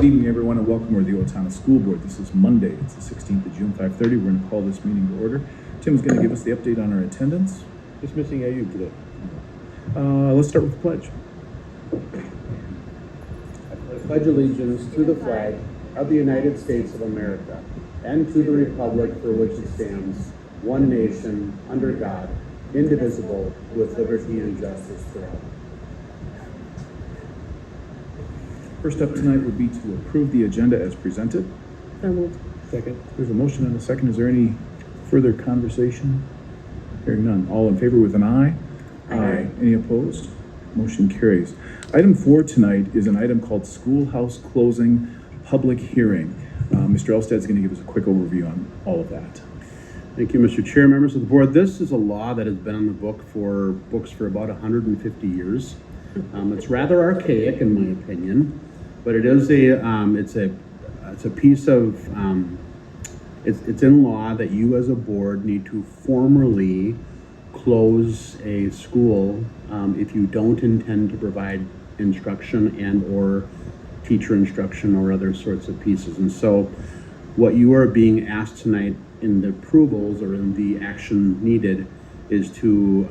Good evening, everyone, and welcome to the Owatonna School Board. This is Monday. It's the 16th of June, 5:30. We're going to call this meeting to order. Tim's going to give us the update on our attendance. Just missing Ayub today. Let's start with the pledge. I pledge allegiance to the flag of the United States of America and to the republic for which it stands, one nation, under God, indivisible, with liberty and justice for all. First up tonight would be to approve the agenda as presented. So moved. Second. There's a motion and a second. Is there any further conversation? Hearing none. All in favor with an aye? Aye. Any opposed? Motion carries. Item 4 tonight is an item called Schoolhouse Closing Public Hearing. Mr. Elstad's going to give us a quick overview on all of that. Thank you, Mr. Chair, members of the board. This is a law that has been on the books for about 150 years. It's rather archaic, in my opinion, but it is it's a piece of it's in law that you as a board need to formally close a school if you don't intend to provide instruction and or teacher instruction or other sorts of pieces. And so what you are being asked tonight in the approvals or in the action needed is to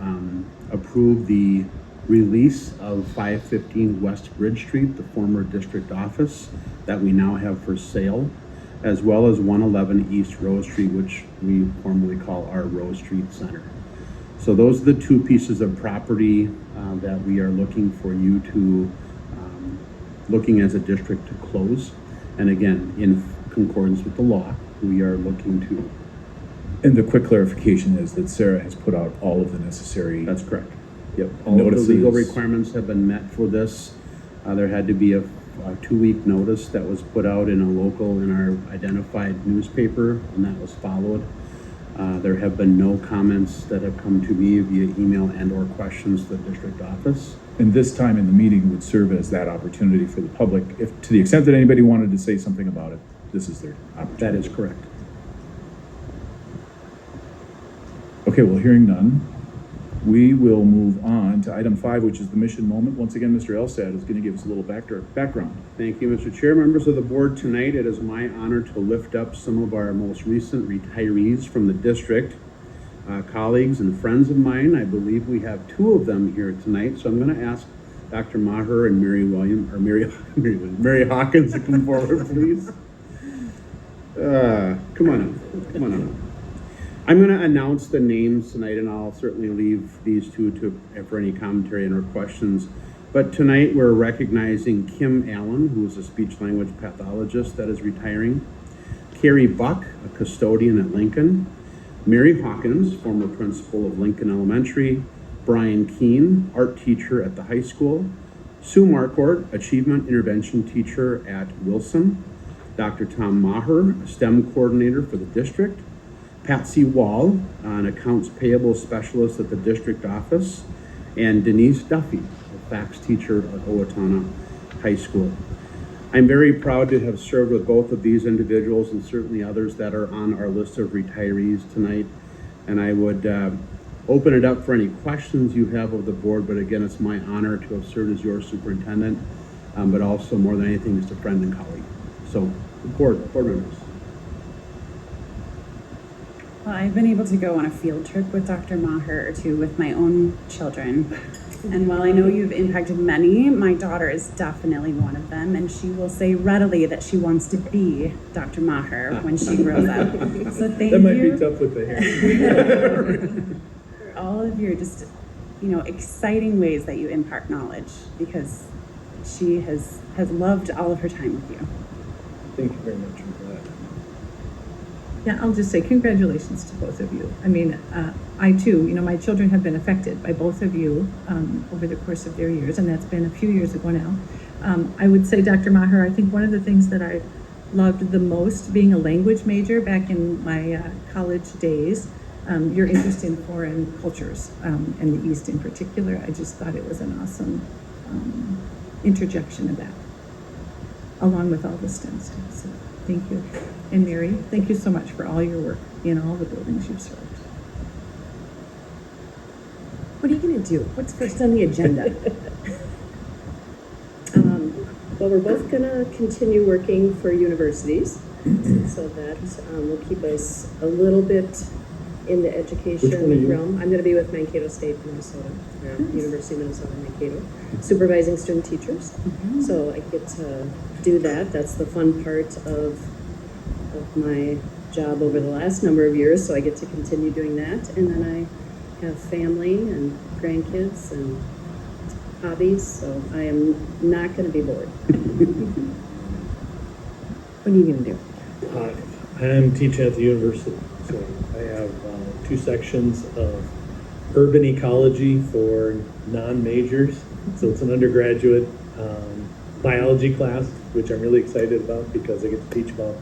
approve the release of 515 West Bridge Street, the former district office that we now have for sale, as well as 111 East Rose Street, which we formerly call our Rose Street Center. So those are the two pieces of property that we are looking for you to, looking as a district to close. And again, in concordance with the law, we are looking to. And the quick clarification is that Sarah has put out all of the necessary. That's correct. Yep, all of the legal requirements have been met for this. There had to be a 2-week notice that was put out in our identified newspaper, and that was followed. There have been no comments that have come to me via email and or questions to the district office. And this time in the meeting would serve as that opportunity for the public. If to the extent that anybody wanted to say something about it, this is their opportunity. That is correct. Okay, well, hearing none, we will move on to item 5, which is the mission moment. Once again, Mr. Elstad is going to give us a little background. Thank you, Mr. Chair. Members of the board, tonight it is my honor to lift up some of our most recent retirees from the district, colleagues and friends of mine. I believe we have 2 of them here tonight, so I'm going to ask Dr. Maher and Mary Hawkins to come forward, please. Come on up. I'm going to announce the names tonight, and I'll certainly leave these 2 for any commentary and or questions. But tonight we're recognizing Kim Allen, who is a speech-language pathologist that is retiring, Carrie Buck, a custodian at Lincoln, Mary Hawkins, former principal of Lincoln Elementary, Brian Keene, art teacher at the high school, Sue Marquardt, achievement intervention teacher at Wilson, Dr. Tom Maher, a STEM coordinator for the district, Patsy Wall, an accounts payable specialist at the district office, and Denise Duffy, a fax teacher at Owatonna High School. I'm very proud to have served with both of these individuals and certainly others that are on our list of retirees tonight. And I would open it up for any questions you have of the board, but again, it's my honor to have served as your superintendent, but also more than anything, just a friend and colleague. So, board members. Well, I've been able to go on a field trip with Dr. Maher or 2 with my own children. And while I know you've impacted many, my daughter is definitely one of them. And she will say readily that she wants to be Dr. Maher when she grows up. So thank you. That might be tough with the hair. For all of your just, exciting ways that you impart knowledge, because she has loved all of her time with you. Thank you very much for that. Yeah, I'll just say congratulations to both of you. I mean, I too, my children have been affected by both of you over the course of their years, and that's been a few years ago now. I would say, Dr. Maher, I think one of the things that I loved the most being a language major back in my college days, your interest in foreign cultures and the East in particular. I just thought it was an awesome interjection of that, along with all the STEM stuff. So thank you. And Mary, thank you so much for all your work in all the buildings you've served. What are you going to do? What's first on the agenda? Well, we're both going to continue working for universities, so that will keep us a little bit in the education Which one are you? realm. I'm going to be with Mankato State, Minnesota, University of Minnesota, Mankato, supervising student teachers. So I get to do that. That's the fun part of my job over the last number of years, so I get to continue doing that. And then I have family and grandkids and hobbies, so I am not going to be bored. What are you gonna do? I'm teaching at the university, so I have 2 sections of urban ecology for non-majors. So it's an undergraduate biology class, which I'm really excited about because I get to teach about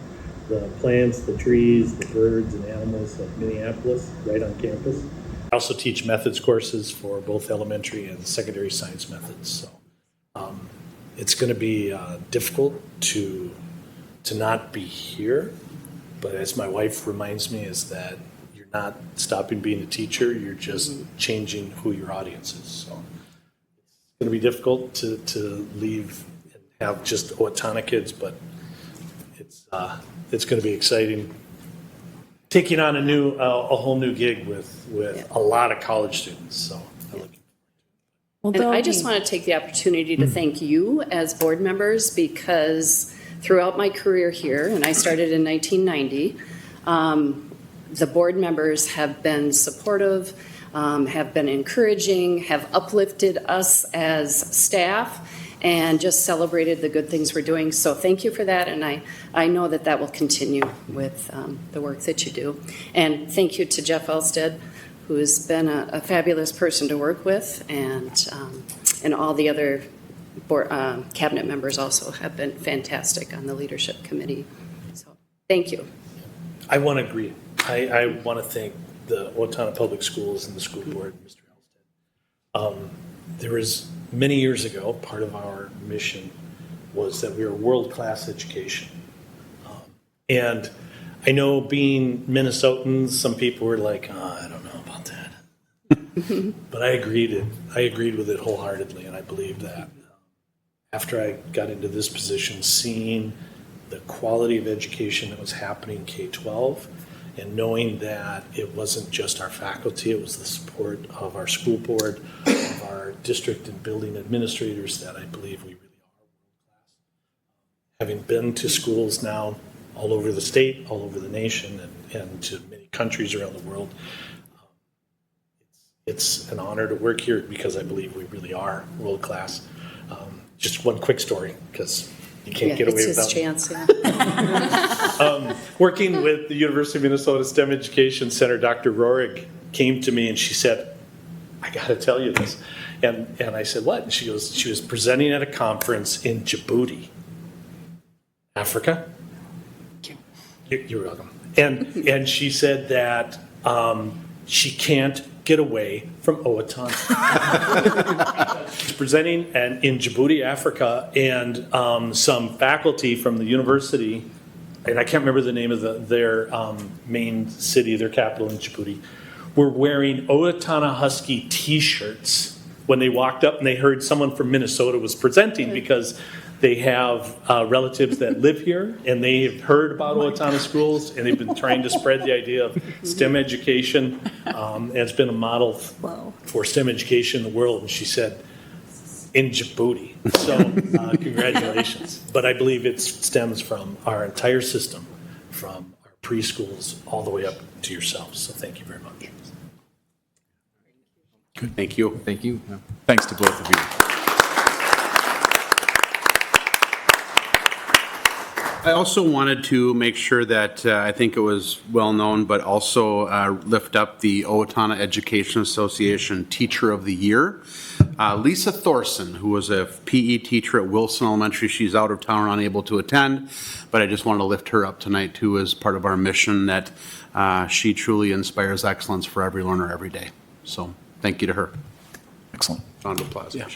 the plants, the trees, the birds and animals of Minneapolis right on campus. I also teach methods courses for both elementary and secondary science methods. So it's going to be difficult to not be here, but as my wife reminds me, is that you're not stopping being a teacher, you're just changing who your audience is. So it's going to be difficult to leave and have just Owatonna kids, but it's going to be exciting. Taking on a whole new gig with a lot of college students. So I look. And I just want to take the opportunity to thank you as board members, because throughout my career here, and I started in 1990, the board members have been supportive, have been encouraging, have uplifted us as staff, and just celebrated the good things we're doing. So thank you for that, and I know that will continue with the work that you do. And thank you to Jeff Elstead, who has been a fabulous person to work with, and all the other board, cabinet members also have been fantastic on the leadership committee. So thank you. I want to agree. I want to thank the Owatonna Public Schools and the school board, Mr. Elstead. There was many years ago, part of our mission was that we were world-class education. And I know being Minnesotans, some people were like, oh, I don't know about that. But I agreed with it wholeheartedly, and I believe that. After I got into this position, seeing the quality of education that was happening K-12, and knowing that it wasn't just our faculty, it was the support of our school board, of our district and building administrators, that I believe we really are world-class. Having been to schools now all over the state, all over the nation, and to many countries around the world, it's an honor to work here because I believe we really are world-class. Just one quick story, because you can't get away without it. It's his chance, yeah. Working with the University of Minnesota STEM Education Center, Dr. Rohrig came to me and she said, I got to tell you this. And I said, what? And she goes, she was presenting at a conference in Djibouti, Africa. You're welcome. And she said that she can't get away from Owatonna. She's presenting in Djibouti, Africa, and some faculty from the university, and I can't remember the name of their main city, their capital in Djibouti, were wearing Owatonna Husky T-shirts when they walked up and they heard someone from Minnesota was presenting, because they have relatives that live here, and they have heard about Owatonna schools, and they've been trying to spread the idea of STEM education. And it's been a model for STEM education in the world. And she said, in Djibouti. So congratulations. But I believe it stems from our entire system, from our preschools all the way up to yourselves. So thank you very much. Good. Thank you. Thank you. Thanks to both of you. I also wanted to make sure that I think it was well known, but also lift up the Owatonna Education Association Teacher of the Year. Lisa Thorson, who was a PE teacher at Wilson Elementary. She's out of town, unable to attend, but I just wanted to lift her up tonight too as part of our mission, that she truly inspires excellence for every learner every day. So thank you to her. Excellent. Round of applause. Yeah.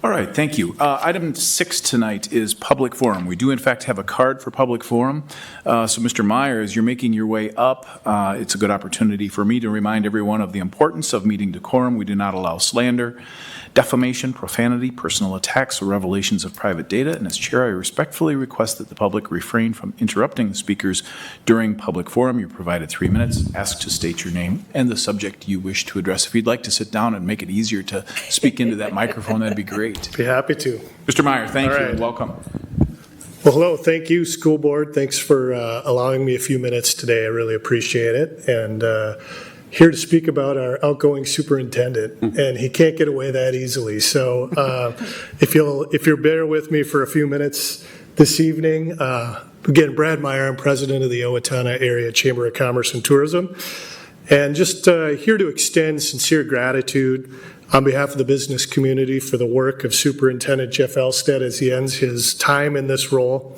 All right, thank you. Item 6 tonight is public forum. We do in fact have a card for public forum. So Mr. Meyer, as you're making your way up, it's a good opportunity for me to remind everyone of the importance of meeting decorum. We do not allow slander, defamation, profanity, personal attacks, or revelations of private data. And as chair, I respectfully request that the public refrain from interrupting the speakers during public forum. You're provided 3 minutes. Ask to state your name and the subject you wish to address. If you'd like to sit down and make it easier to speak into that microphone, that'd be great. Be happy to. Mr. Meyer, thank All you right. and welcome. Well, hello. Thank you, school board. Thanks for allowing me a few minutes today. I really appreciate it. And here to speak about our outgoing superintendent, and he can't get away that easily. So if you'll bear with me for a few minutes this evening. Again, Brad Meyer, I'm president of the Owatonna Area Chamber of Commerce and Tourism, and just here to extend sincere gratitude on behalf of the business community for the work of Superintendent Jeff Elstead as he ends his time in this role.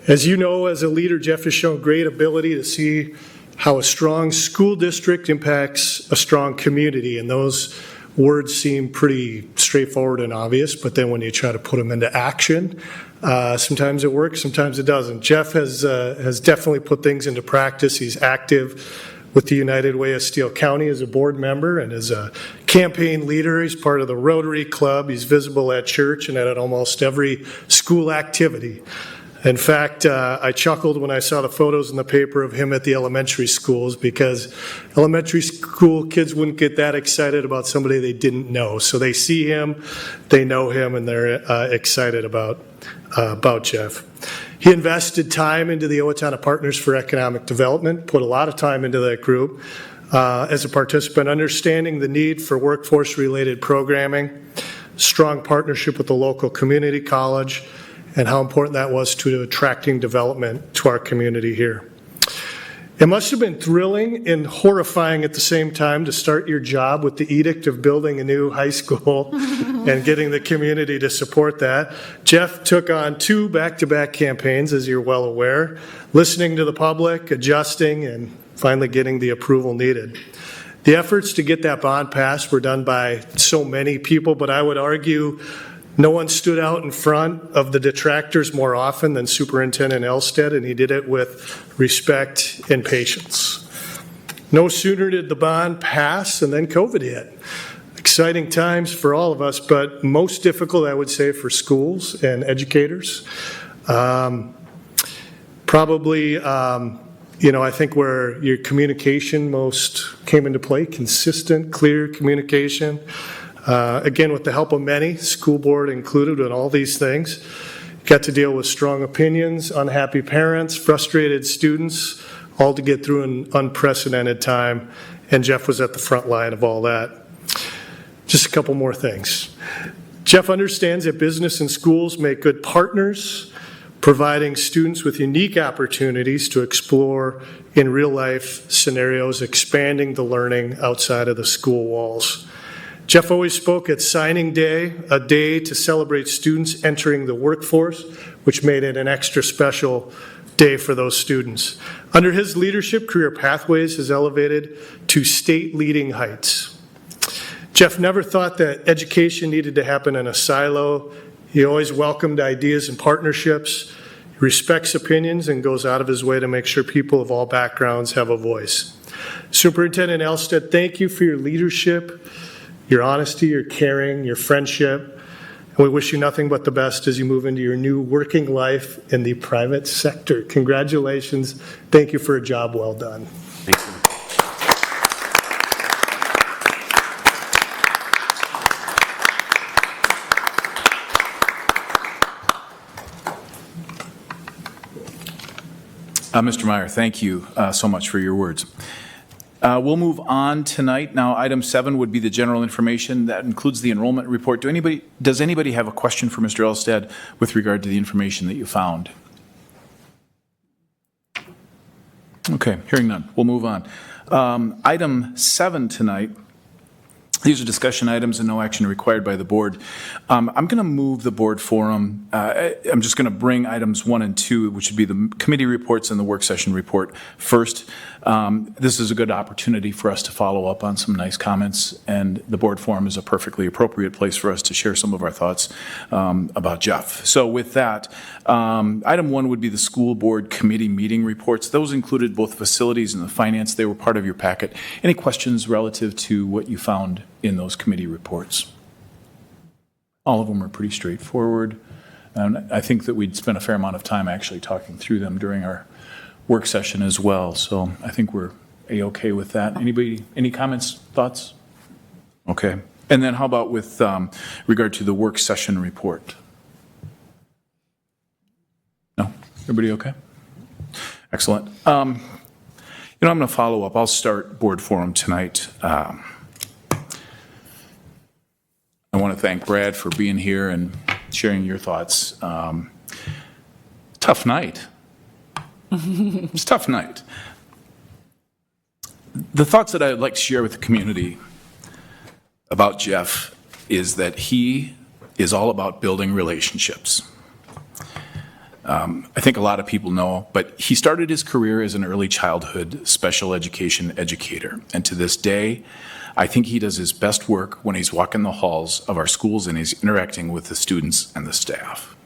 As you know, as a leader, Jeff has shown great ability to see how a strong school district impacts a strong community, and those words seem pretty straightforward and obvious, but then when you try to put them into action, sometimes it works, sometimes it doesn't. Jeff has definitely put things into practice. He's active with the United Way of Steele County as a board member and as a campaign leader. He's part of the Rotary Club. He's visible at church and at almost every school activity. In fact, I chuckled when I saw the photos in the paper of him at the elementary schools, because elementary school kids wouldn't get that excited about somebody they didn't know. So they see him, they know him, and they're excited about Jeff. He invested time into the Owatonna Partners for Economic Development, put a lot of time into that group as a participant, understanding the need for workforce-related programming, strong partnership with the local community college, and how important that was to attracting development to our community here. It must have been thrilling and horrifying at the same time to start your job with the edict of building a new high school and getting the community to support that. Jeff took on 2 back-to-back campaigns, as you're well aware, listening to the public, adjusting, and finally getting the approval needed. The efforts to get that bond passed were done by so many people, but I would argue no one stood out in front of the detractors more often than Superintendent Elstead, and he did it with respect and patience. No sooner did the bond pass and then COVID hit. Exciting times for all of us, but most difficult, I would say, for schools and educators. Probably, I think where your communication most came into play, consistent, clear communication. Again, with the help of many, school board included, and all these things, got to deal with strong opinions, unhappy parents, frustrated students, all to get through an unprecedented time, and Jeff was at the front line of all that. Just a couple more things. Jeff understands that business and schools make good partners, providing students with unique opportunities to explore in real-life scenarios, expanding the learning outside of the school walls. Jeff always spoke at signing day, a day to celebrate students entering the workforce, which made it an extra special day for those students. Under his leadership, Career Pathways has elevated to state-leading heights. Jeff never thought that education needed to happen in a silo. He always welcomed ideas and partnerships. He respects opinions and goes out of his way to make sure people of all backgrounds have a voice. Superintendent Elstead, thank you for your leadership, your honesty, your caring, your friendship. And we wish you nothing but the best as you move into your new working life in the private sector. Congratulations. Thank you for a job well done. Thank you. Mr. Meyer, thank you so much for your words. We'll move on tonight. Now, item 7 would be the general information. That includes the enrollment report. Does anybody have a question for Mr. Elstead with regard to the information that you found? Okay, hearing none. We'll move on. Item 7 tonight These are discussion items and no action required by the board. I'm going to move the board forum. I'm just going to bring items 1 and 2, which would be the committee reports and the work session report first. This is a good opportunity for us to follow up on some nice comments, and the board forum is a perfectly appropriate place for us to share some of our thoughts about Jeff. So with that, item 1 would be the school board committee meeting reports. Those included both facilities and the finance. They were part of your packet. Any questions relative to what you found in those committee reports? All of them are pretty straightforward. And I think that we'd spent a fair amount of time actually talking through them during our work session as well. So I think we're A-okay with that. Anybody, any comments, thoughts? Okay. And then how about with regard to the work session report? No? Everybody okay? Excellent. I'm going to follow up. I'll start board forum tonight. I want to thank Brad for being here and sharing your thoughts. Tough night. It's a tough night. The thoughts that I'd like to share with the community about Jeff is that he is all about building relationships. I think a lot of people know, but he started his career as an early childhood special education educator. And to this day, I think he does his best work when he's walking the halls of our schools and he's interacting with the students and the staff.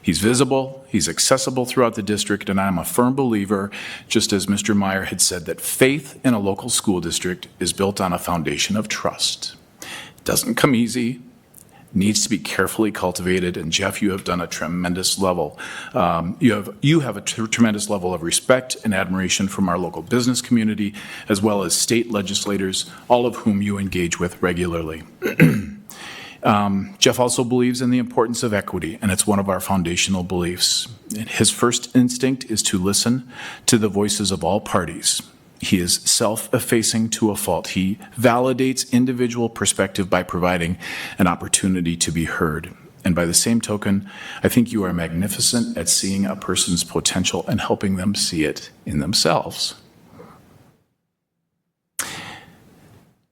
He's visible, he's accessible throughout the district, and I'm a firm believer, just as Mr. Meyer had said, that faith in a local school district is built on a foundation of trust. It doesn't come easy, needs to be carefully cultivated, and Jeff, you have done a tremendous level. You have a tremendous level of respect and admiration from our local business community, as well as state legislators, all of whom you engage with regularly. Jeff also believes in the importance of equity, and it's one of our foundational beliefs. His first instinct is to listen to the voices of all parties. He is self-effacing to a fault. He validates individual perspective by providing an opportunity to be heard. And by the same token, I think you are magnificent at seeing a person's potential and helping them see it in themselves.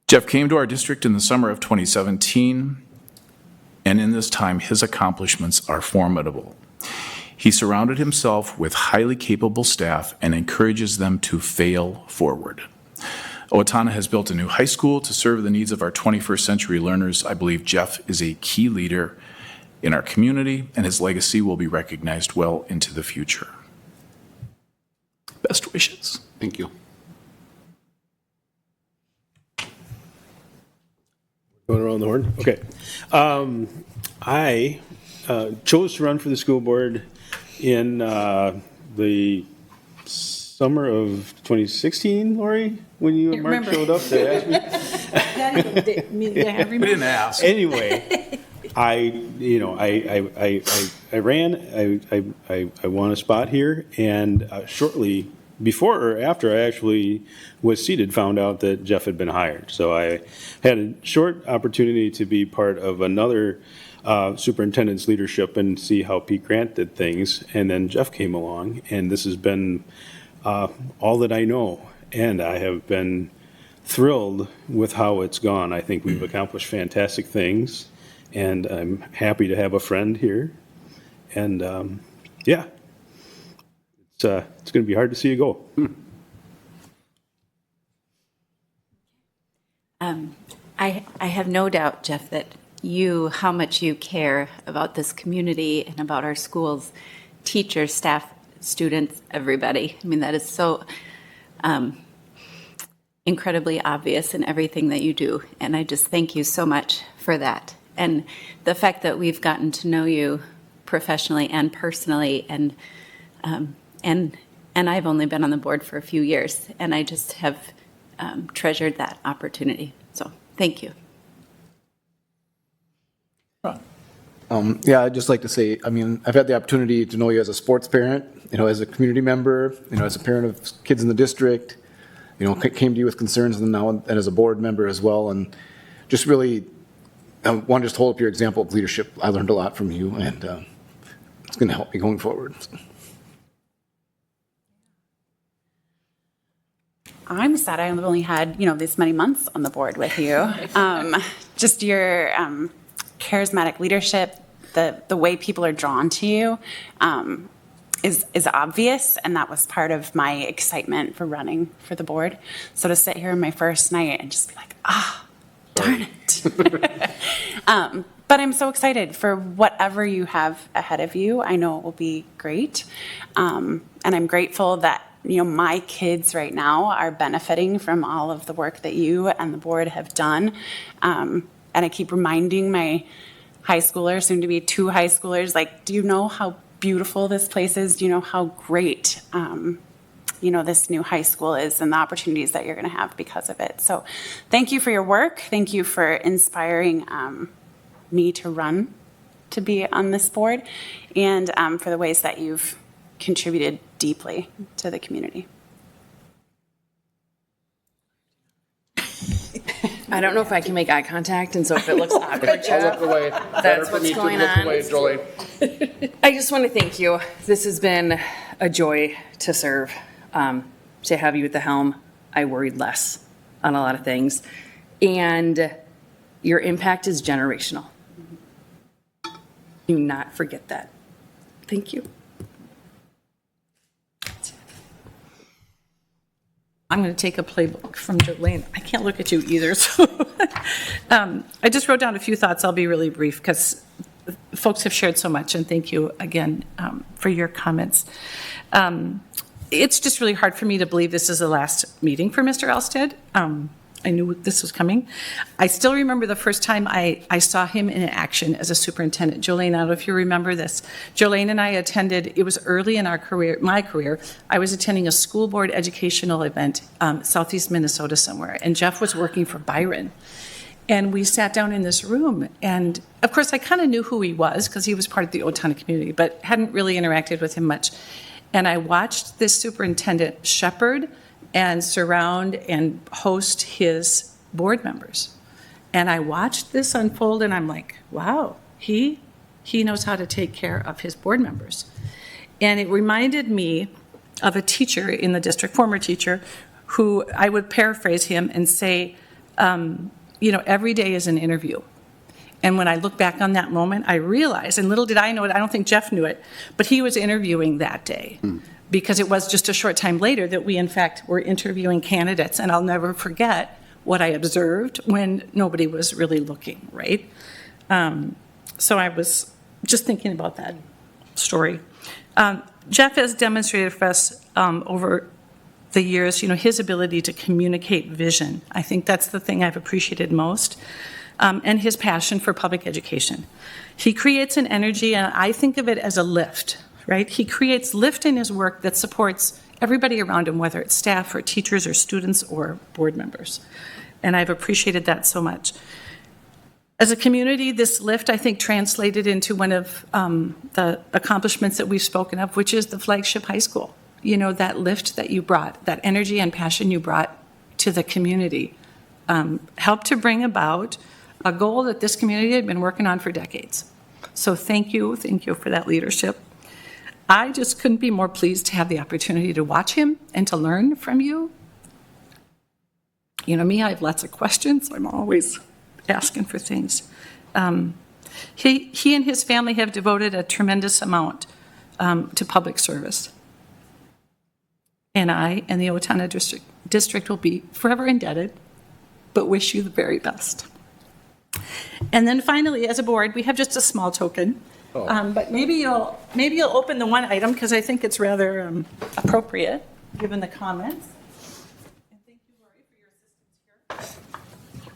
Jeff came to our district in the summer of 2017, and in this time, his accomplishments are formidable. He surrounded himself with highly capable staff and encourages them to fail forward. Owatonna has built a new high school to serve the needs of our 21st century learners. I believe Jeff is a key leader in our community, and his legacy will be recognized well into the future. Best wishes. Thank you. Going around the horn? Okay. I chose to run for the school board in the summer of 2016, Lori, when you and Mark showed up to ask me. We didn't ask. Anyway, I ran. I won a spot here, and shortly before or after I actually was seated, found out that Jeff had been hired. So I had a short opportunity to be part of another superintendent's leadership and see how Pete Grant did things. And then Jeff came along, and this has been all that I know. And I have been thrilled with how it's gone. I think we've accomplished fantastic things, and I'm happy to have a friend here. And yeah. It's going to be hard to see you go. I have no doubt, Jeff, that how much you care about this community and about our schools, teachers, staff, students, everybody. I mean, that is so incredibly obvious in everything that you do. And I just thank you so much for that. And the fact that we've gotten to know you professionally and personally, and I've only been on the board for a few years, and I just have treasured that opportunity. So thank you. Yeah, I'd just like to say, I mean, I've had the opportunity to know you as a sports parent, as a community member, as a parent of kids in the district, came to you with concerns, and now and as a board member as well, and just really I want to just hold up your example of leadership. I learned a lot from you, and it's going to help me going forward. I'm sad I've only had, this many months on the board with you. Just your charismatic leadership, the way people are drawn to you is obvious, and that was part of my excitement for running for the board. So to sit here on my first night and just be like, darn it. But I'm so excited for whatever you have ahead of you. I know it will be great. And I'm grateful that, my kids right now are benefiting from all of the work that you and the board have done. And I keep reminding my high schoolers, soon to be 2 high schoolers, like, do you know how beautiful this place is? Do you know how great, this new high school is and the opportunities that you're going to have because of it? So thank you for your work. Thank you for inspiring me to run to be on this board, and for the ways that you've contributed deeply to the community. I don't know if I can make eye contact, and so if it looks awkward, Jeff, away. that's what's going on. I just want to thank you. This has been a joy to serve. To have you at the helm, I worried less on a lot of things. And your impact is generational. Do not forget that. Thank you. I'm going to take a playbook from Jolene. I can't look at you either. So I just wrote down a few thoughts. I'll be really brief because folks have shared so much, and thank you again for your comments. It's just really hard for me to believe this is the last meeting for Mr. Elstead. I knew this was coming. I still remember the first time I saw him in action as a superintendent. Jolene, I don't know if you remember this. Jolene and I attended, it was early in our career, my career, I was attending a school board educational event, southeast Minnesota somewhere, and Jeff was working for Byron. And we sat down in this room, and of course I kind of knew who he was because he was part of the Owatonna community, but hadn't really interacted with him much. And I watched this superintendent shepherd and surround and host his board members. And I watched this unfold, and I'm like, wow, he knows how to take care of his board members. And it reminded me of a teacher in the district, former teacher, who I would paraphrase him and say, every day is an interview. And when I look back on that moment, I realized, and little did I know it, I don't think Jeff knew it, but he was interviewing that day. Because it was just a short time later that we, in fact, were interviewing candidates. And I'll never forget what I observed when nobody was really looking, right? So I was just thinking about that story. Jeff has demonstrated for us over the years, his ability to communicate vision. I think that's the thing I've appreciated most. And his passion for public education. He creates an energy, and I think of it as a lift. Right? He creates lift in his work that supports everybody around him, whether it's staff or teachers or students or board members. And I've appreciated that so much. As a community, this lift, I think, translated into one of the accomplishments that we've spoken of, which is the flagship high school. That lift that you brought, that energy and passion you brought to the community, helped to bring about a goal that this community had been working on for decades. So thank you for that leadership. I just couldn't be more pleased to have the opportunity to watch him and to learn from you. Me, I have lots of questions. I'm always asking for things. He and his family have devoted a tremendous amount to public service. And I and the Owatonna District will be forever indebted, but wish you the very best. And then finally, as a board, we have just a small token. But maybe you'll open the one item because I think it's rather appropriate given the comments. And thank you, Lori, for your assistance here.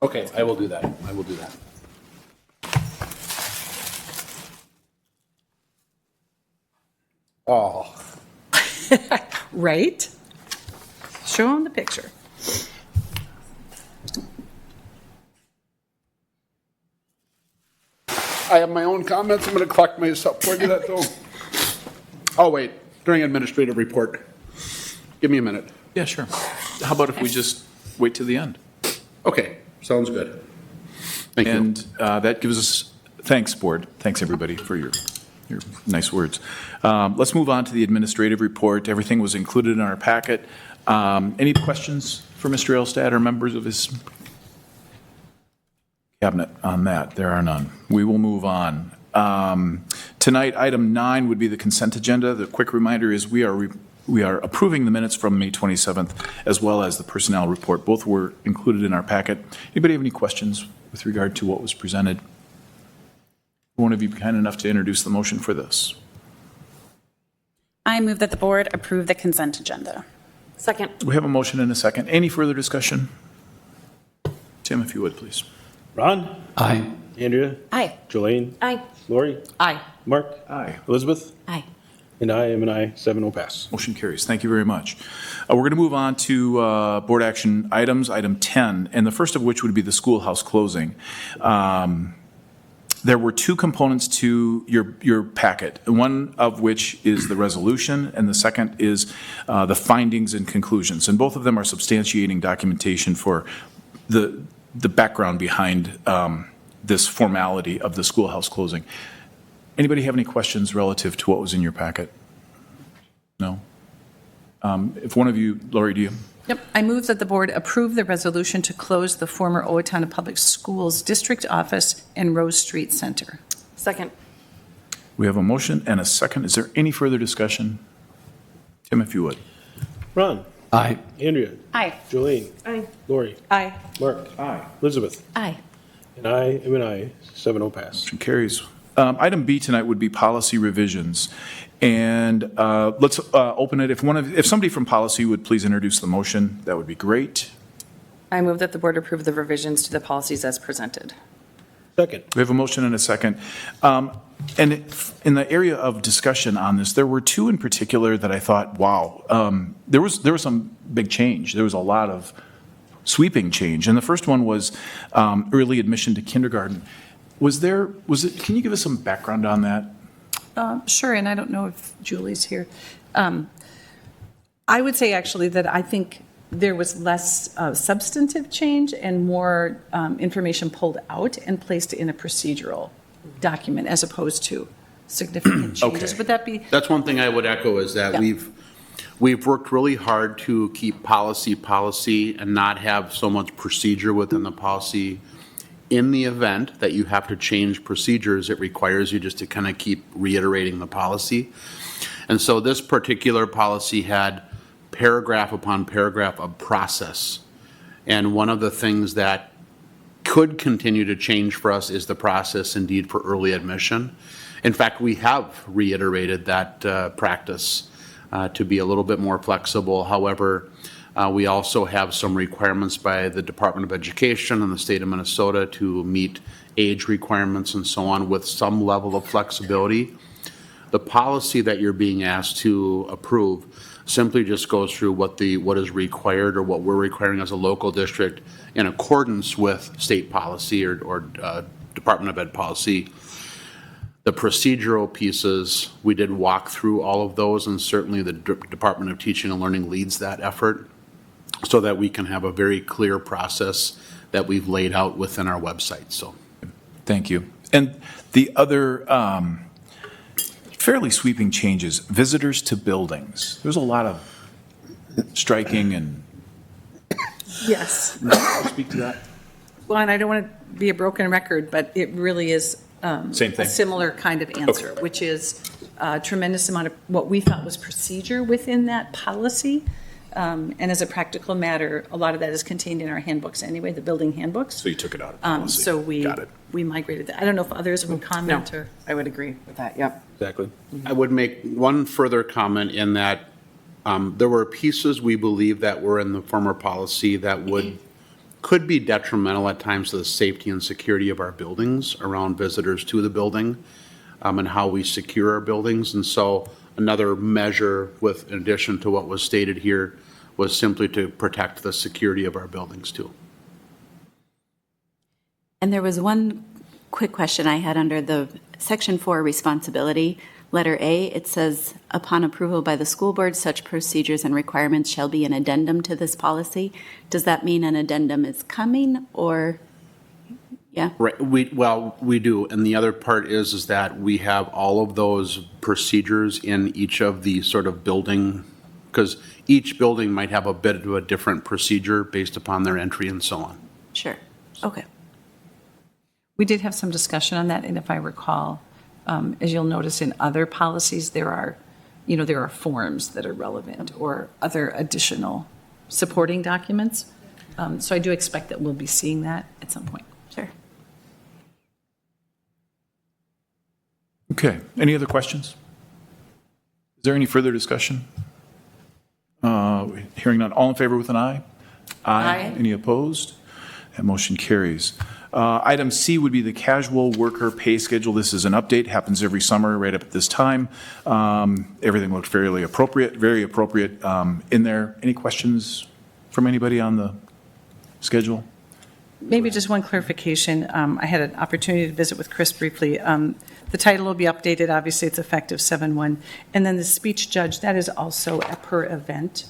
Okay, I will do that. Oh. Right? Show them the picture. I have my own comments. I'm going to collect myself. Where did that go? Oh, wait. During administrative report. Give me a minute. Yeah, sure. How about if we just wait to the end? Okay, sounds good. Thank you. And that gives us, thanks, board. Thanks, everybody, for your your nice words. Let's move on to the administrative report. Everything was included in our packet. Any questions for Mr. Elstad or members of his cabinet on that? There are none. We will move on. Tonight, item 9 would be the consent agenda. The quick reminder is we are approving the minutes from May 27th as well as the personnel report. Both were included in our packet. Anybody have any questions with regard to what was presented? One of you be kind enough to introduce the motion for this. I move that the board approve the consent agenda. Second. We have a motion and a second. Any further discussion? Tim, if you would, please. Ron? Aye. Andrea? Aye. Jolene? Aye. Lori? Aye. Mark? Aye. Elizabeth? Aye. And I am an aye, 7-0 pass. Motion carries. Thank you very much. We're going to move on to board action items, item 10, and the first of which would be the schoolhouse closing. There were two components to your packet, one of which is the resolution, and the second is the findings and conclusions. And both of them are substantiating documentation for the background behind this formality of the schoolhouse closing. Anybody have any questions relative to what was in your packet? No? If one of you, Lori, do you? Yep, I move that the board approve the resolution to close the former Owatonna Public Schools District Office and Rose Street Center. Second. We have a motion and a second. Is there any further discussion? Tim, if you would. Ron? Aye. Andrea? Aye. Jolene? Aye. Lori? Aye. Mark? Aye. Elizabeth? Aye. And I am an aye, 7-0 pass. Motion carries. Item B tonight would be policy revisions. And let's open it. If somebody from policy would please introduce the motion, that would be great. I move that the board approve the revisions to the policies as presented. Second. We have a motion and a second. And in the area of discussion on this, there were two in particular that I thought, wow, there was some big change. There was a lot of sweeping change. And the first one was early admission to kindergarten. Can you give us some background on that? Sure, and I don't know if Julie's here. I would say actually that I think there was less substantive change and more information pulled out and placed in a procedural document as opposed to significant changes. Okay. Would that be? That's one thing I would echo is that Yeah. we've worked really hard to keep policy and not have so much procedure within the policy. In the event that you have to change procedures, it requires you just to kind of keep reiterating the policy. And so this particular policy had paragraph upon paragraph of process. And one of the things that could continue to change for us is the process indeed for early admission. In fact, we have reiterated that practice to be a little bit more flexible. However, we also have some requirements by the Department of Education and the state of Minnesota to meet age requirements and so on with some level of flexibility. The policy that you're being asked to approve simply just goes through what is required or what we're requiring as a local district in accordance with state policy or Department of Ed policy. The procedural pieces, we did walk through all of those, and certainly the Department of Teaching and Learning leads that effort, so that we can have a very clear process that we've laid out within our website. So, Thank you. And the other fairly sweeping changes, visitors to buildings. There's a lot of striking and Yes. speak to that. Well, and I don't want to be a broken record, but it really is Same thing. a similar kind of answer, which is a tremendous amount of what we thought was procedure within that policy. And as a practical matter, a lot of that is contained in our handbooks anyway, the building handbooks. So you took it out of policy. So Got it. we migrated that. I don't know if others would comment or. I would agree with that, yep. Exactly. I would make one further comment in that there were pieces we believe that were in the former policy that could be detrimental at times to the safety and security of our buildings around visitors to the building and how we secure our buildings. And so another measure in addition to what was stated here was simply to protect the security of our buildings too. And there was one quick question I had under the Section 4 responsibility. Letter A, it says, upon approval by the school board, such procedures and requirements shall be an addendum to this policy. Does that mean an addendum is coming, or Yeah. Right, we do, and the other part is that we have all of those procedures in each of the sort of building, because each building might have a bit of a different procedure based upon their entry and so on. Sure. Okay. We did have some discussion on that, and if I recall, as you'll notice in other policies, there are forms that are relevant or other additional supporting documents. So I do expect that we'll be seeing that at some point. Sure. Okay, any other questions? Is there any further discussion? Hearing none, all in favor with an aye? Aye. Any opposed? That motion carries. Item C would be the casual worker pay schedule. This is an update, happens every summer right up at this time. Everything looked fairly appropriate, very appropriate in there. Any questions from anybody on the schedule? Maybe just one clarification. I had an opportunity to visit with Chris briefly. The title will be updated. Obviously, it's effective 7/1. And then the speech judge, that is also a per event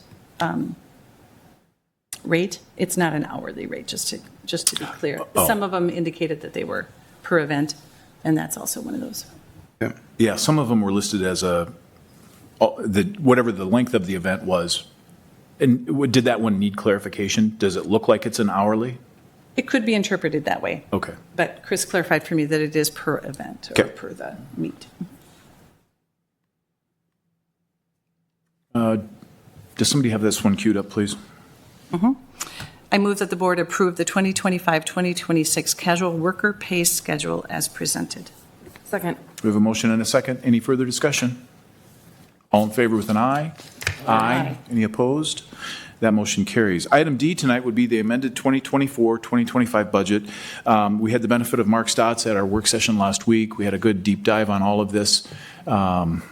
rate. It's not an hourly rate, just to be clear. Oh. Some of them indicated that they were per event, and that's also one of those. Yeah, some of them were listed as whatever the length of the event was. And did that one need clarification? Does it look like it's an hourly? It could be interpreted that way. Okay. But Chris clarified for me that it is per event or Okay. per the meet. Does somebody have this one queued up, please? I move that the board approve the 2025-2026 casual worker pay schedule as presented. Second. We have a motion and a second. Any further discussion? All in favor with an aye? Aye. Any opposed? That motion carries. Item D tonight would be the amended 2024-2025 budget. We had the benefit of Mark Stotts at our work session last week. We had a good deep dive on all of this. And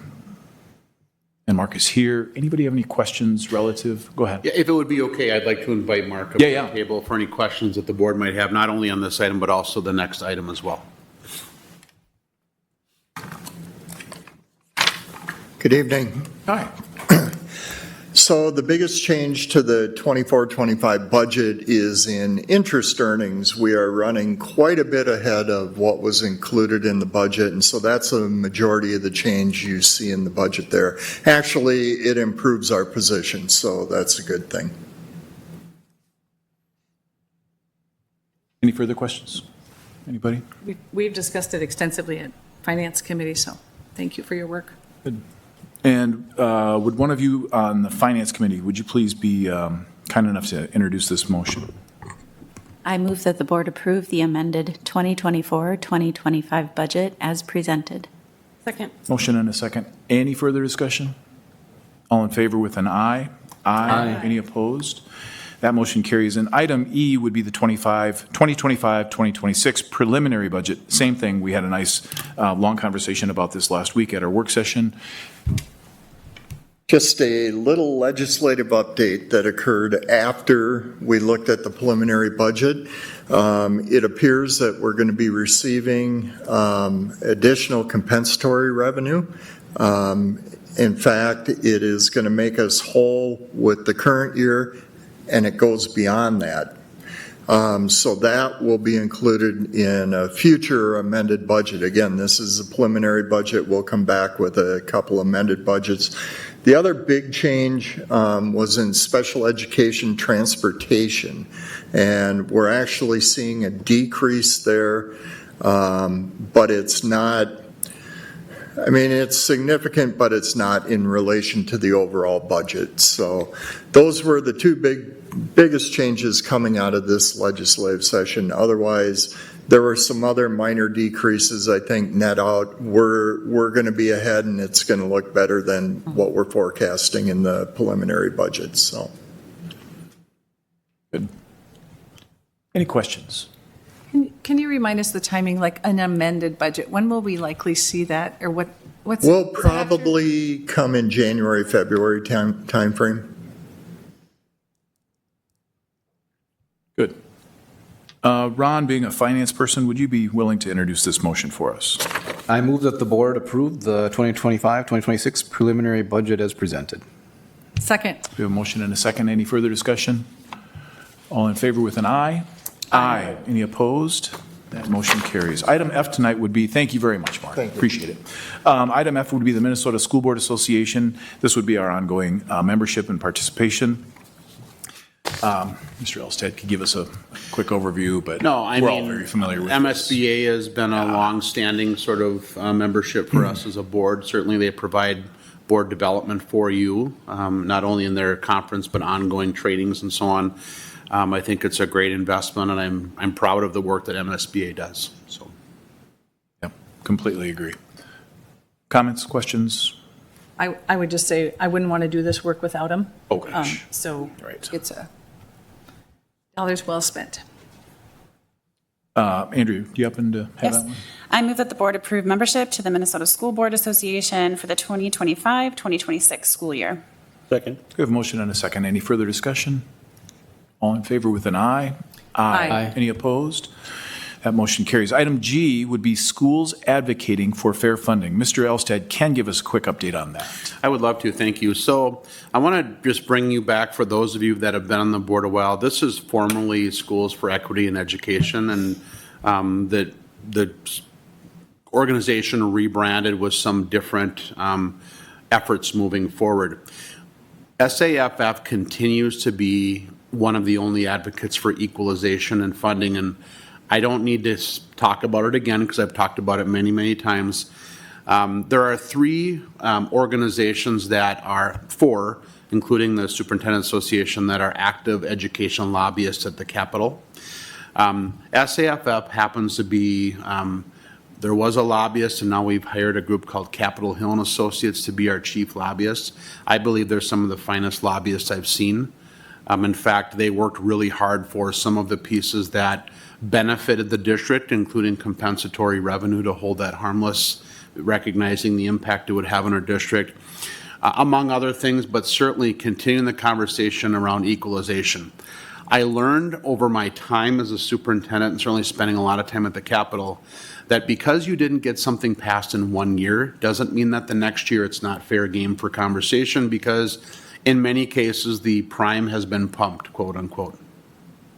Mark is here. Anybody have any questions relative? Go ahead. Yeah, if it would be okay, I'd like to invite Mark up to the table for any questions that the board might have, not only on this item, but also the next item as well. Good evening. Hi. So the biggest change to the 24-25 budget is in interest earnings. We are running quite a bit ahead of what was included in the budget, and so that's a majority of the change you see in the budget there. Actually, it improves our position, so that's a good thing. Any further questions? Anybody? We've discussed it extensively at Finance Committee, so thank you for your work. Good. And would one of you on the Finance Committee, would you please be kind enough to introduce this motion? I move that the board approve the amended 2024-2025 budget as presented. Second. Motion and a second. Any further discussion? All in favor with an aye? Aye. Any opposed? That motion carries. And item E would be the 2025-2026 preliminary budget. Same thing. We had a nice long conversation about this last week at our work session. Just a little legislative update that occurred after we looked at the preliminary budget. It appears that we're going to be receiving additional compensatory revenue. In fact, it is going to make us whole with the current year, and it goes beyond that. So that will be included in a future amended budget. Again, this is a preliminary budget. We'll come back with a couple amended budgets. The other big change was in special education transportation, and we're actually seeing a decrease there, but it's not, I mean, it's significant, but it's not in relation to the overall budget. So those were the two biggest changes coming out of this legislative session. Otherwise, there were some other minor decreases. I think net out, we're going to be ahead, and it's going to look better than what we're forecasting in the preliminary budget. So, good. Any questions? Can you remind us the timing, like an amended budget? When will we likely see that, or what's? We'll probably come in January, February time frame. Good. Ron, being a finance person, would you be willing to introduce this motion for us? I move that the board approve the 2025-2026 preliminary budget as presented. Second. We have a motion and a second. Any further discussion? All in favor with an aye? Aye. Any opposed? That motion carries. Item F tonight would be, thank you very much, Mark. Thank you. Appreciate it. Item F would be the Minnesota School Board Association. This would be our ongoing membership and participation. Mr. Elstead could give us a quick overview, but No, I we're mean, all very familiar with MSBA has been a long-standing sort of membership for us as a board. Certainly, they provide board development for you, not only in their conference, but ongoing trainings and so on. I think it's a great investment, and I'm proud of the work that MSBA does, so. Yep, completely agree. Comments, questions? I would just say, I wouldn't want to do this work without him. Oh, gosh. So Right. it's a dollars well spent. Andrew, do you happen to have that one? I move that the board approve membership to the Minnesota School Board Association for the 2025-2026 school year. Second. We have a motion and a second. Any further discussion? All in favor with an aye? Aye. Any opposed? That motion carries. Item G would be schools advocating for fair funding. Mr. Elstead can give us a quick update on that. I would love to, thank you. So I want to just bring you back, for those of you that have been on the board a while, this is formerly Schools for Equity in Education, and the organization rebranded with some different efforts moving forward. SAFF continues to be one of the only advocates for equalization and funding, and I don't need to talk about it again because I've talked about it many, many times. There are three organizations that are four, including the Superintendent Association, that are active educational lobbyists at the Capitol. SAFF happens to be, there was a lobbyist, and now we've hired a group called Capitol Hill and Associates to be our chief lobbyists. I believe they're some of the finest lobbyists I've seen. In fact, they worked really hard for some of the pieces that benefited the district, including compensatory revenue, to hold that harmless, recognizing the impact it would have on our district, among other things, but certainly continuing the conversation around equalization. I learned over my time as a superintendent, and certainly spending a lot of time at the Capitol, that because you didn't get something passed in 1 year doesn't mean that the next year it's not fair game for conversation, because in many cases the prime has been pumped, quote unquote.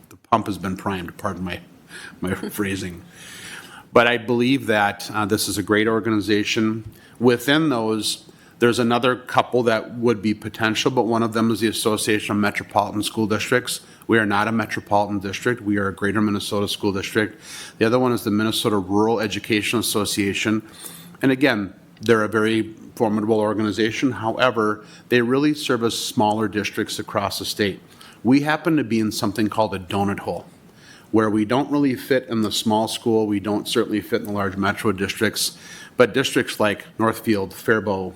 The pump has been primed, pardon my phrasing. But I believe that this is a great organization. Within those, there's another couple that would be potential, but one of them is the Association of Metropolitan School Districts. We are not a metropolitan district. We are a Greater Minnesota School District. The other one is the Minnesota Rural Education Association. And again, they're a very formidable organization. However, they really service smaller districts across the state. We happen to be in something called a donut hole, where we don't really fit in the small school. We don't certainly fit in the large metro districts, but districts like Northfield, Faribault,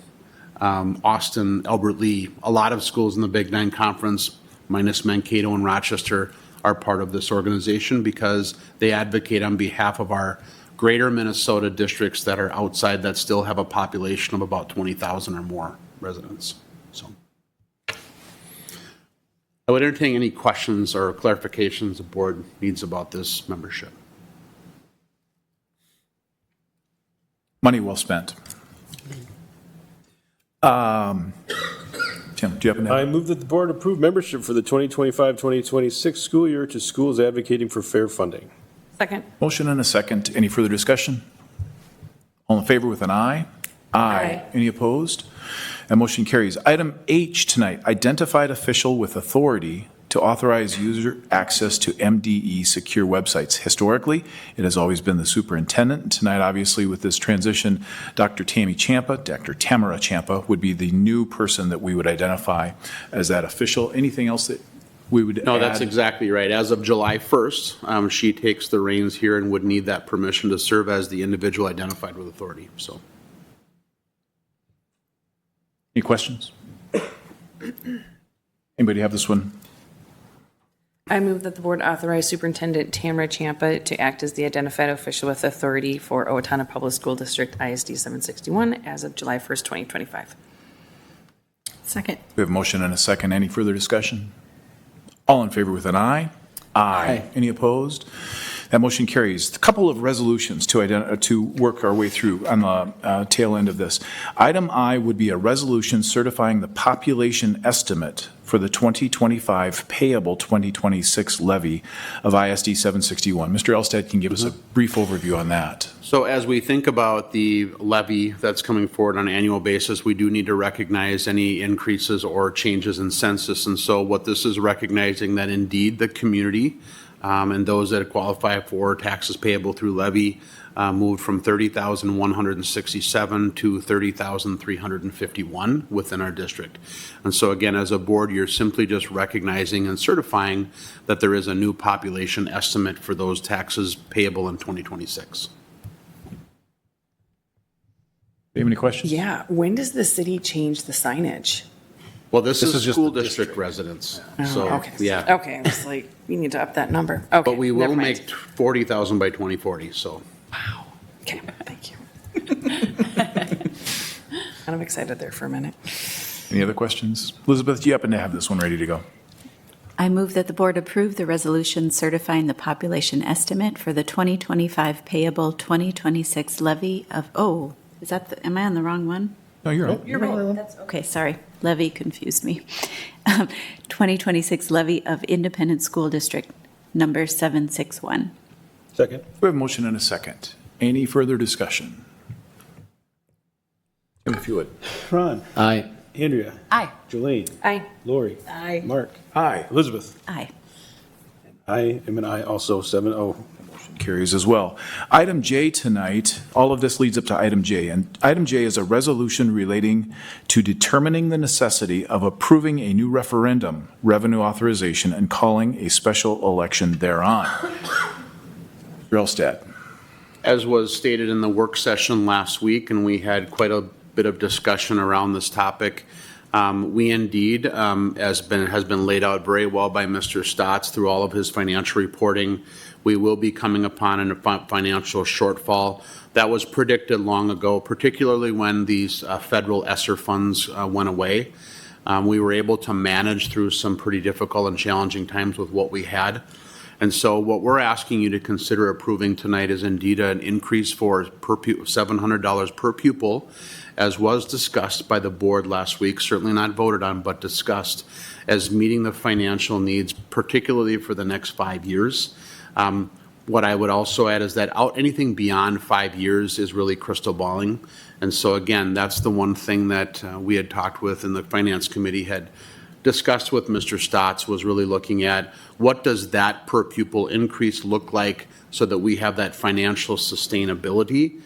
Austin, Albert Lee, a lot of schools in the Big Nine Conference, minus Mankato and Rochester, are part of this organization because they advocate on behalf of our Greater Minnesota districts that are outside, that still have a population of about 20,000 or more residents. So I would entertain any questions or clarifications the board needs about this membership. Money well spent. Tim, do you happen to have? I move that the board approve membership for the 2025-2026 school year to schools advocating for fair funding. Second. Motion and a second. Any further discussion? All in favor with an aye? Aye. Any opposed? That motion carries. Item H tonight, identified official with authority to authorize user access to MDE secure websites. Historically, it has always been the superintendent. Tonight, obviously, with this transition, Dr. Tamara Champa would be the new person that we would identify as that official. Anything else that we would add? No, that's exactly right. As of July 1st, she takes the reins here and would need that permission to serve as the individual identified with authority. So, any questions? Anybody have this one? I move that the board authorize Superintendent Tamara Champa to act as the identified official with authority for Owatonna Public School District ISD 761 as of July 1st, 2025. Second. We have a motion and a second. Any further discussion? All in favor with an aye? Aye. Any opposed? That motion carries. A couple of resolutions to work our way through on the tail end of this. Item I would be a resolution certifying the population estimate for the 2025 payable 2026 levy of ISD 761. Mr. Elstad can give us a brief overview on that. So as we think about the levy that's coming forward on an annual basis, we do need to recognize any increases or changes in census. And so what this is recognizing that indeed the community and those that qualify for taxes payable through levy moved from 30,167 to 30,351 within our district. And so again, as a board, you're simply just recognizing and certifying that there is a new population estimate for those taxes payable in 2026. Do you have any questions? Yeah, when does the city change the signage? Well, this is just school the district residents. Oh, So, okay. yeah. Okay, I was like, you need to up that number. Okay. But we never will mind. make 40,000 by 2040, so. Wow. Okay, thank you. Kind of excited there for a minute. Any other questions? Elizabeth, you happen to have this one ready to go. I move that the board approve the resolution certifying the population estimate for the 2025 payable 2026 levy of, am I on the wrong one? No, you're on. You're right. That's okay, sorry. Levy confused me. 2026 levy of Independent School District number 761. Second. We have a motion and a second. Any further discussion? Tim, if you would. Ron. Aye. Andrea. Aye. Jolene. Aye. Lori. Aye. Mark. Aye. Elizabeth. Aye. I am an aye also, 7-0. Carries as well. Item J tonight, all of this leads up to item J. And item J is a resolution relating to determining the necessity of approving a new referendum, revenue authorization, and calling a special election thereon. Elstad. As was stated in the work session last week, and we had quite a bit of discussion around this topic, we indeed, as has been laid out very well by Mr. Stotts through all of his financial reporting, we will be coming upon a financial shortfall that was predicted long ago, particularly when these federal ESSER funds went away. We were able to manage through some pretty difficult and challenging times with what we had. And so what we're asking you to consider approving tonight is indeed an increase for $700 per pupil, as was discussed by the board last week, certainly not voted on, but discussed as meeting the financial needs, particularly for the next 5 years. What I would also add is that anything beyond 5 years is really crystal balling. And so again, that's the one thing that we had talked with and the Finance Committee had discussed with Mr. Stotts was really looking at what does that per pupil increase look like so that we have that financial sustainability.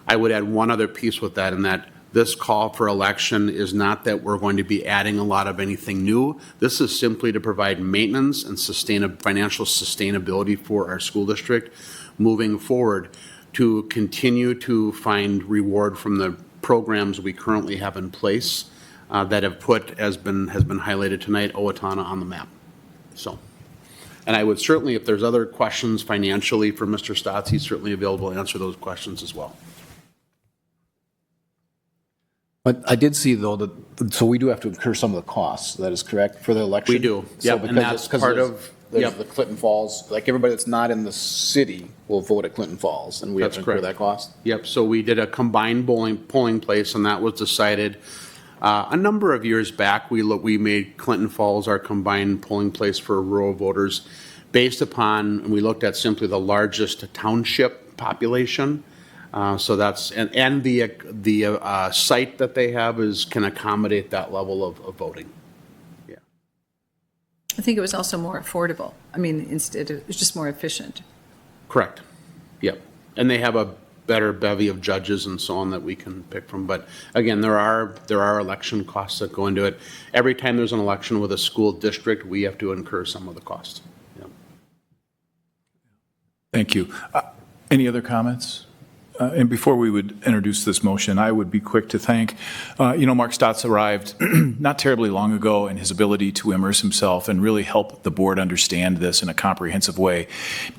I would add one other piece with that, in that this call for election is not that we're going to be adding a lot of anything new. This is simply to provide maintenance and financial sustainability for our school district moving forward, to continue to find reward from the programs we currently have in place that have put, has been highlighted tonight, Owatonna on the map. So, and I would certainly, if there's other questions financially for Mr. Stotts, he's certainly available to answer those questions as well. But I did see, though, that, so we do have to incur some of the costs, that is correct, for the election? We do, So yep, and because- that's because part there's- of- There's yep. the Clinton Falls, like everybody that's not in the city will vote at Clinton Falls, and we have That's to incur correct. that cost? Yep, so we did a combined polling place, and that was decided a number of years back. We made Clinton Falls our combined polling place for rural voters based upon, and we looked at simply the largest township population. So that's, and the site that they have can accommodate that level of voting. Yeah. I think it was also more affordable. I mean, instead, it was just more efficient. Correct. Yep. And they have a better bevy of judges and so on that we can pick from. But again, there are election costs that go into it. Every time there's an election with a school district, we have to incur some of the cost. Yep. Thank you. Any other comments? And before we would introduce this motion, I would be quick to thank, Mark Stotts arrived not terribly long ago, and his ability to immerse himself and really help the board understand this in a comprehensive way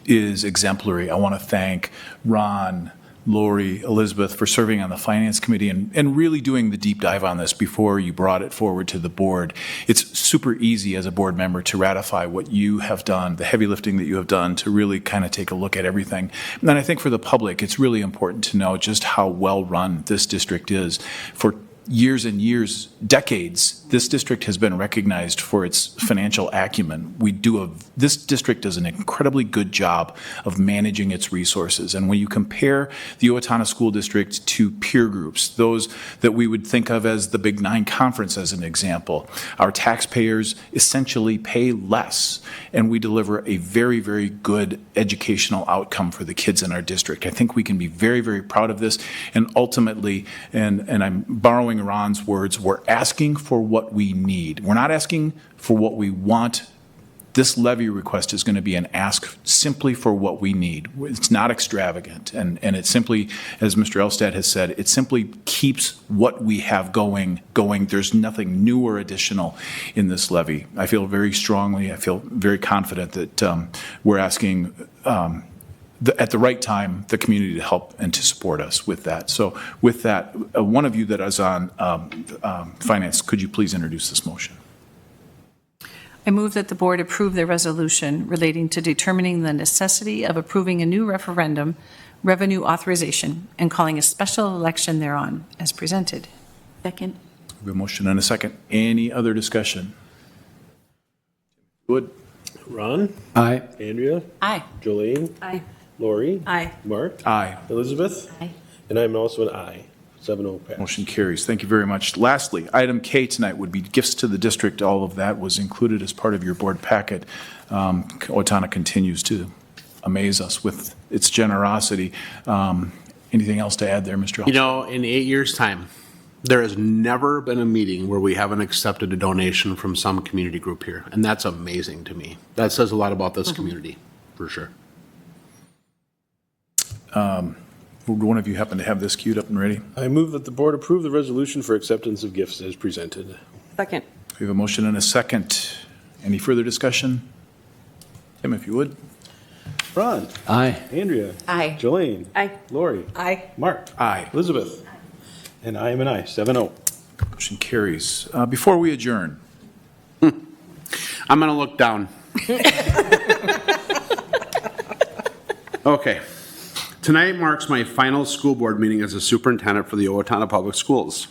is exemplary. I want to thank Ron, Lori, Elizabeth, for serving on the Finance Committee and really doing the deep dive on this before you brought it forward to the board. It's super easy as a board member to ratify what you have done, the heavy lifting that you have done, to really kind of take a look at everything. And I think for the public, it's really important to know just how well-run this district is. For years and years, decades, this district has been recognized for its financial acumen. This district does an incredibly good job of managing its resources. And when you compare the Owatonna School District to peer groups, those that we would think of as the Big Nine Conference as an example, our taxpayers essentially pay less, and we deliver a very, very good educational outcome for the kids in our district. I think we can be very, very proud of this. And ultimately, and I'm borrowing Ron's words, we're asking for what we need. We're not asking for what we want. This levy request is going to be an ask simply for what we need. It's not extravagant. And it simply, as Mr. Elstad has said, it simply keeps what we have going. There's nothing new or additional in this levy. I feel very strongly, I feel very confident that we're asking at the right time, the community to help and to support us with that. So with that, one of you that is on finance, could you please introduce this motion? I move that the board approve the resolution relating to determining the necessity of approving a new referendum revenue authorization and calling a special election thereon as presented. Second. We have a motion and a second. Any other discussion? Wood? Ron? Aye. Andrea? Aye. Jolene? Aye. Lori? Aye. Mark? Aye. Elizabeth? Aye. And I'm also an aye. 7-0 pass. Motion carries. Thank you very much. Lastly, item K tonight would be gifts to the district. All of that was included as part of your board packet. Owatonna continues to amaze us with its generosity. Anything else to add there, Mr. Elstad? You know, in 8 years' time, there has never been a meeting where we haven't accepted a donation from some community group here, and that's amazing to me. That says a lot about this community, for sure. Would one of you happen to have this queued up and ready? I move that the board approve the resolution for acceptance of gifts as presented. Second. We have a motion and a second. Any further discussion? Tim, if you would. Ron? Aye. Andrea? Aye. Jolene? Aye. Lori? Aye. Mark? Aye. Elizabeth? And I am an aye. 7-0. Motion carries. Before we adjourn, I'm going to look down. Okay. Tonight marks my final school board meeting as a superintendent for the Owatonna Public Schools.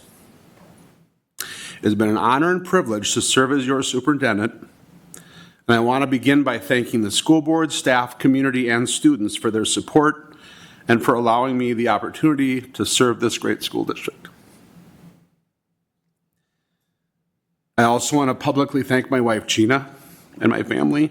It has been an honor and privilege to serve as your superintendent, and I want to begin by thanking the school board, staff, community, and students for their support and for allowing me the opportunity to serve this great school district. I also want to publicly thank my wife, Gina, and my family.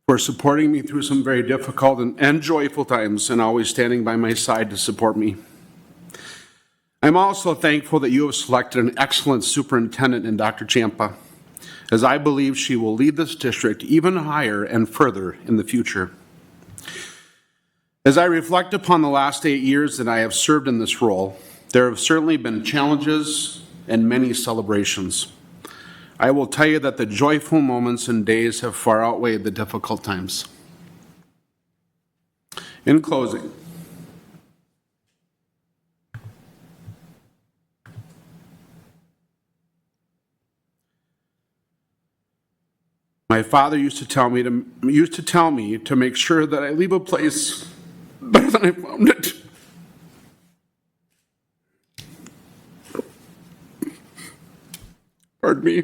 For supporting me through some very difficult and joyful times and always standing by my side to support me. I'm also thankful that you have selected an excellent superintendent in Dr. Ciampa, as I believe she will lead this district even higher and further in the future. As I reflect upon the last 8 years that I have served in this role, there have certainly been challenges and many celebrations. I will tell you that the joyful moments and days have far outweighed the difficult times. In closing, my father used to tell me to make sure that I leave a place better than I found it. Pardon me.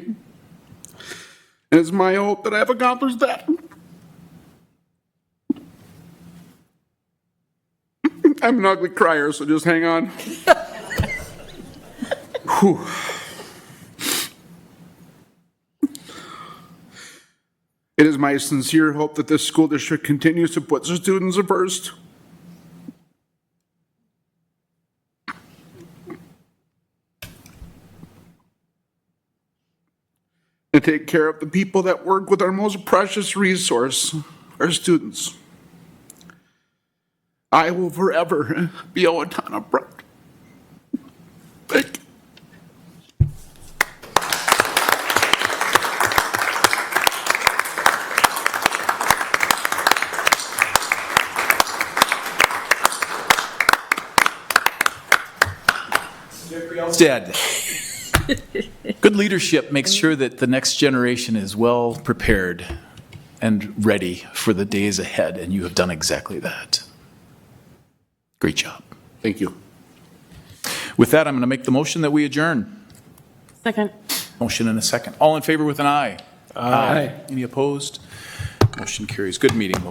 And it's my hope that I have accomplished that. I'm an ugly crier, so just hang on. Whew. It is my sincere hope that this school district continues to put the students first. To take care of the people that work with our most precious resource, our students. I will forever be Owatonna proud. Thank you. Instead, good leadership makes sure that the next generation is well prepared and ready for the days ahead, and you have done exactly that. Great job. Thank you. With that, I'm going to make the motion that we adjourn. Second. Motion and a second. All in favor with an aye? Aye. Any opposed? Motion carries. Good meeting.